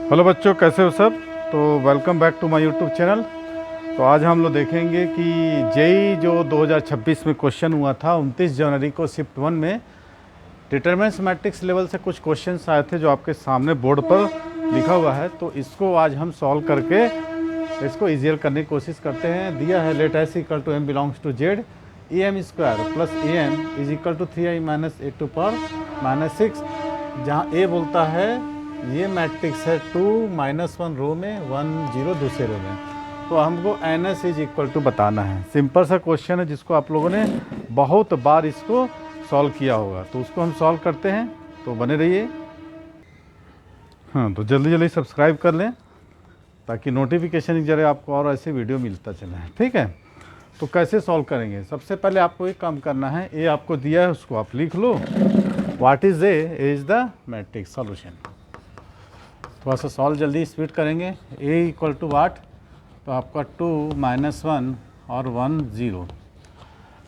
Hello बच्चों, कैसे हो सब। तो welcome back to my YouTube channel. तो आज हम लोग देखेंगे कि जेई जो 2026 में क्वेश्चन हुआ था 29 जनवरी को शिफ्ट 1 में डिटरमिनेंट मैट्रिक्स लेवल से कुछ क्वेश्चंस आए थे जो आपके सामने बोर्ड पर लिखा हुआ है। तो इसको आज हम सॉल्व करके इसको ईजियर करने की कोशिश करते हैं। दिया है let S equal to M belongs to Z E M square plus A M is equal to 3i minus A to power minus 6, जहाँ ए बोलता है ये मैट्रिक्स है 2 -1 रो में 1 0 दूसरे रो में। तो हमको N S is equal to बताना है। सिंपल सा क्वेश्चन है जिसको आप लोगों ने बहुत बार इसको सॉल्व किया होगा। तो उसको हम सॉल्व करते हैं, तो बने रहिए। हाँ, तो जल्दी जल्दी सब्सक्राइब कर लें ताकि नोटिफिकेशन की जरिए आपको और ऐसे वीडियो मिलता चले। ठीक है, तो कैसे सॉल्व करेंगे। सबसे पहले आपको एक काम करना है, ए आपको दिया है उसको आप लिख लो। What is a is the matrix solution. थोड़ा सा सॉल्व जल्दी स्पीड करेंगे। ए इक्वल टू वाट, तो आपका 2 -1 और 1 0।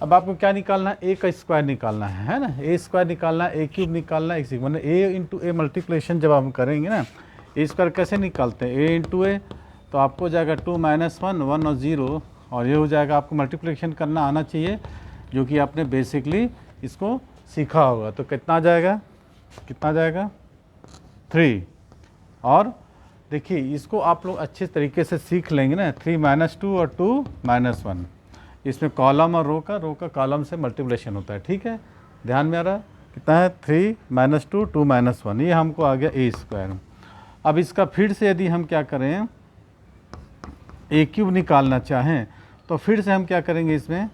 अब आपको क्या निकालना है, ए का स्क्वायर निकालना है ना। ए स्क्वायर निकालना है, ए क्यूब निकालना है, एक मतलब ए इंटू ए मल्टीप्लिकेशन जब हम करेंगे ना, ए स्क्वायर कैसे निकालते हैं, ए इंटू ए। तो आपको जाएगा 2 -1 1 और 0, और ये हो जाएगा। आपको मल्टीप्लिकेशन करना आना चाहिए जो कि आपने बेसिकली इसको सीखा होगा। तो कितना जाएगा, कितना जाएगा 3। और देखिए इसको आप लोग अच्छे तरीके से सीख लेंगे ना। 3 -2 और 2 -1, इसमें कॉलम और रो का कॉलम से मल्टीप्लिकेशन होता है। ठीक है, ध्यान में आ रहा। कितना है 3 -2 2 -1, ये हमको आ गया ए स्क्वायर। अब इसका फिर से यदि हम क्या करें, ए क्यूब निकालना चाहें तो फिर से हम क्या करेंगे, इसमें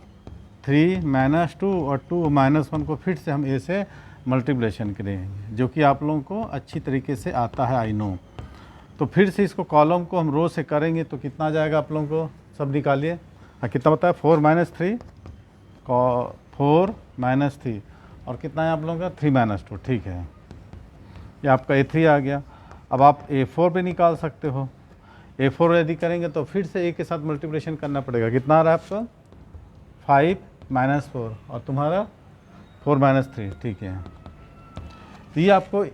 3 -2 और 2 -1 को फिर से हम ए से मल्टीप्लिकेशन करेंगे, जो कि आप लोगों को अच्छी तरीके से आता है, आई नो। तो फिर से इसको कॉलम को हम रो से करेंगे तो कितना जाएगा आप लोगों को, सब निकालिए। हाँ, कितना बताया 4 -3 4 -3, और कितना है आप लोगों का 3 -2। ठीक है, ये आपका A3 आ गया। अब आप A4 भी निकाल सकते हो। A4 यदि करेंगे तो फिर से ए के साथ मल्टीप्लिकेशन करना पड़ेगा। कितना आ रहा है आपका 5 -4 और तुम्हारा 4 -3। ठीक है, तो ये आपको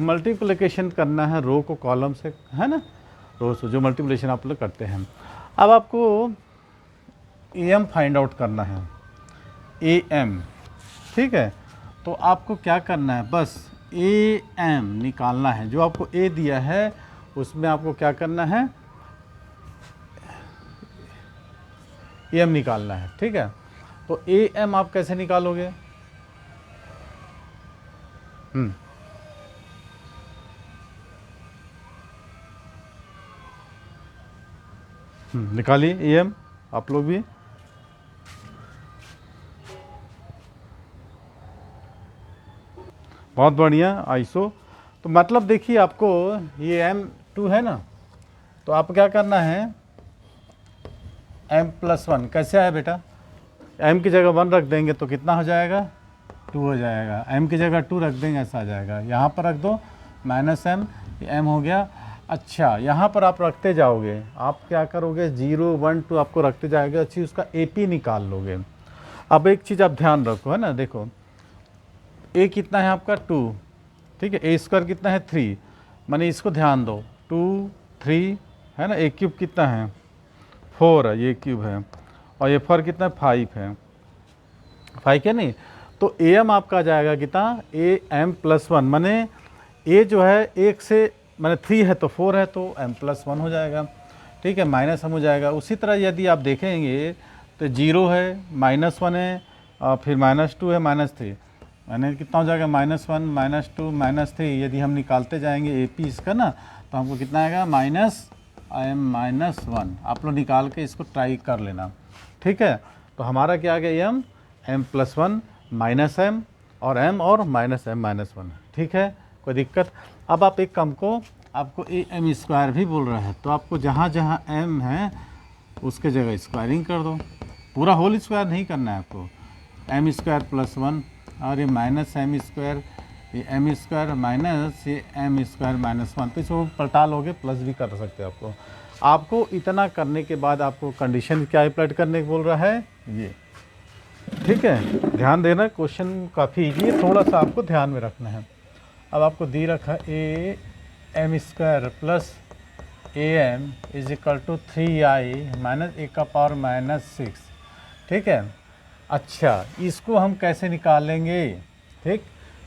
मल्टीप्लिकेशन करना है रो को कॉलम से, है ना, रो से जो मल्टीप्लिकेशन आप लोग करते हैं। अब आपको एम फाइंड आउट करना है, एम। ठीक है, तो आपको क्या करना है, बस एम निकालना है। जो आपको ए दिया है उसमें आपको क्या करना है, एम निकालना है। ठीक है, तो एम आप कैसे निकालोगे, निकालिए एम आप लोग भी। बहुत बढ़िया आइसो। तो मतलब देखिए आपको ये M2 है ना, तो आप क्या करना है, M+1 कैसे आया बेटा, M की जगह 1 रख देंगे तो कितना हो जाएगा 2 हो जाएगा। M की जगह 2 रख देंगे, ऐसा आ जाएगा। यहाँ पर रख दो -M, ये M हो गया। अच्छा, यहाँ पर आप रखते जाओगे, आप क्या करोगे 0 1 2 आपको रखते जाओगे, अच्छी उसका AP निकाल लोगे। अब एक चीज़ आप ध्यान रखो, है ना, देखो ए कितना है आपका 2, ठीक है, ए स्क्वायर कितना है 3, माने इसको ध्यान दो 2 3 है ना। ए क्यूब कितना है 4 है, ये क्यूब है, और ये 4 कितना है 5 है, 5 है नहीं। तो ए एम आपका जाएगा कितना AM+1, माने ए जो है एक से माने 3 है तो 4 है तो M+1 हो जाएगा। ठीक है, माइनस हम हो जाएगा। उसी तरह यदि आप देखेंगे तो 0 है -1 है, और फिर -2 है -3, यानी कितना हो जाएगा -1 -2 -3। यदि हम निकालते जाएंगे AP इसका ना, तो हमको कितना आएगा -1। आप लोग निकाल के इसको ट्राई कर लेना। ठीक है, तो हमारा क्या आ गया M+1 -M और M और -M-1। ठीक है, कोई दिक्कत। अब आप एक काम को, आपको AM² भी बोल रहा है, तो आपको जहाँ जहाँ M है उसके जगह स्क्वायरिंग कर दो। पूरा होल स्क्वायर नहीं करना है आपको। M² + 1 और ये -M², ये M² माइनस ये M² -1, तो इसको पलटा लोगे, प्लस भी कर सकते हो। आपको इतना करने के बाद आपको कंडीशन क्या अप्लाई करने को बोल रहा है ये। ठीक है, ध्यान देना, क्वेश्चन काफ़ी इजी है, थोड़ा सा आपको ध्यान में रखना है। अब आपको दे रखा A M square plus A M is equal to 3i minus A का पावर -6। ठीक है। अच्छा, इसको हम कैसे निकालेंगे? ठीक,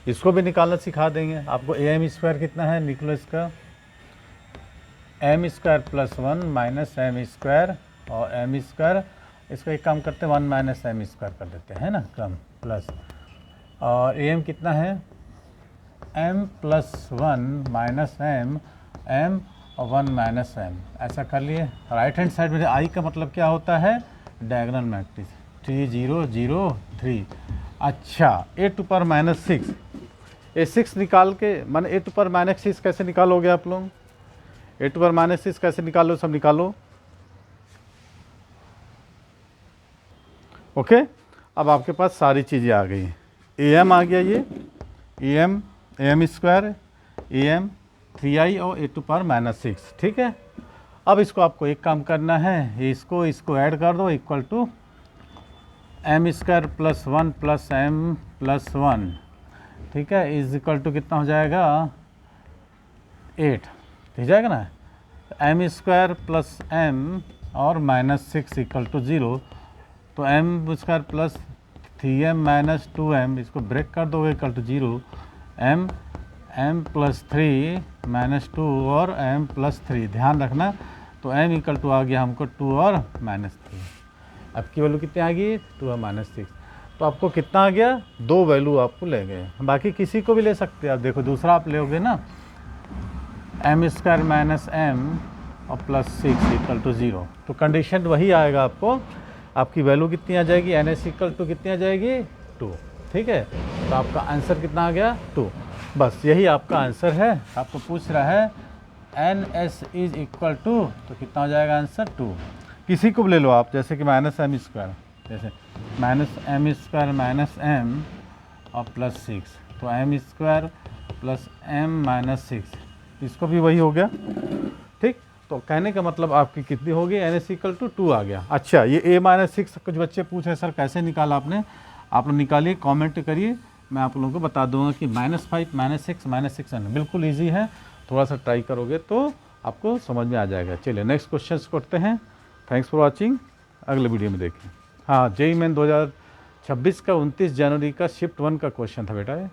इसको भी निकालना सिखा देंगे आपको। ए एम स्क्वायर कितना है, निकलो इसका, M square plus 1 minus M square और एम स्क्वायर, इसको एक काम करते हैं 1 माइनस एम स्क्वायर कर देते हैं ना, कम प्लस, और ए एम कितना है, M plus 1 minus M, M और 1 माइनस एम, ऐसा कर लिए। राइट हैंड साइड में आई का मतलब क्या होता है, डायगोनल मैट्रिक्स 3 0 0 3। अच्छा, ए टू पावर -6, ए 6 निकाल के, माने ए टू पावर -6 कैसे निकालोगे आप लोग? ए टू पावर -6 कैसे निकालो, सब निकालो। ओके, अब आपके पास सारी चीज़ें आ गई। ए एम आ गया, ये a M square, a m 3i और ए टू पावर -6। ठीक है। अब इसको आपको एक काम करना है, इसको ऐड कर दो, equal to m square plus 1 plus m plus 1। ठीक है, इज इक्वल टू कितना हो जाएगा, 8, ठीक जाएगा ना। एम स्क्वायर प्लस एम और -6 इक्वल टू 0, तो M square plus 3m minus 2m, इसको ब्रेक कर दोगे इक्वल टू 0, एम प्लस 3 -2 और m प्लस 3, ध्यान रखना। तो m इक्वल टू आ गया हमको 2 और -3। अब की वैल्यू कितनी आ गई, 2 और -6। तो आपको कितना आ गया, 2 वैल्यू आपको ले गए। बाकी किसी को भी ले सकते हैं आप। देखो दूसरा आप लोगे ना, एम स्क्वायर माइनस एम और प्लस 6 इक्वल टू 0, तो कंडीशन वही आएगा आपको। आपकी वैल्यू कितनी आ जाएगी, एन एस इक्वल टू कितनी आ जाएगी, 2। ठीक है, तो आपका आंसर कितना आ गया, 2। बस यही आपका आंसर है। आपको पूछ रहा है n S is equal to, तो कितना हो जाएगा आंसर, 2। किसी को भी ले लो आप, जैसे कि -m स्क्वायर, जैसे -m स्क्वायर माइनस एम और प्लस 6, तो m square plus m minus 6, इसको भी वही हो गया। ठीक, तो कहने का मतलब आपकी कितनी होगी, एन एस इक्वल टू 2 आ गया। अच्छा, ये a-6 कुछ बच्चे पूछ रहे सर कैसे निकाला आपने, आप लोग निकालिए, कमेंट करिए, मैं आप लोगों को बता दूंगा कि -5 -6 है। बिल्कुल इजी है, थोड़ा सा ट्राई करोगे तो आपको समझ में आ जाएगा। चलिए नेक्स्ट क्वेश्चन करते हैं। थैंक्स फॉर वॉचिंग, अगले वीडियो में देखें। हाँ, जेईई मेन 2026 का 29 जनवरी का शिफ्ट 1 का क्वेश्चन था बेटा ये।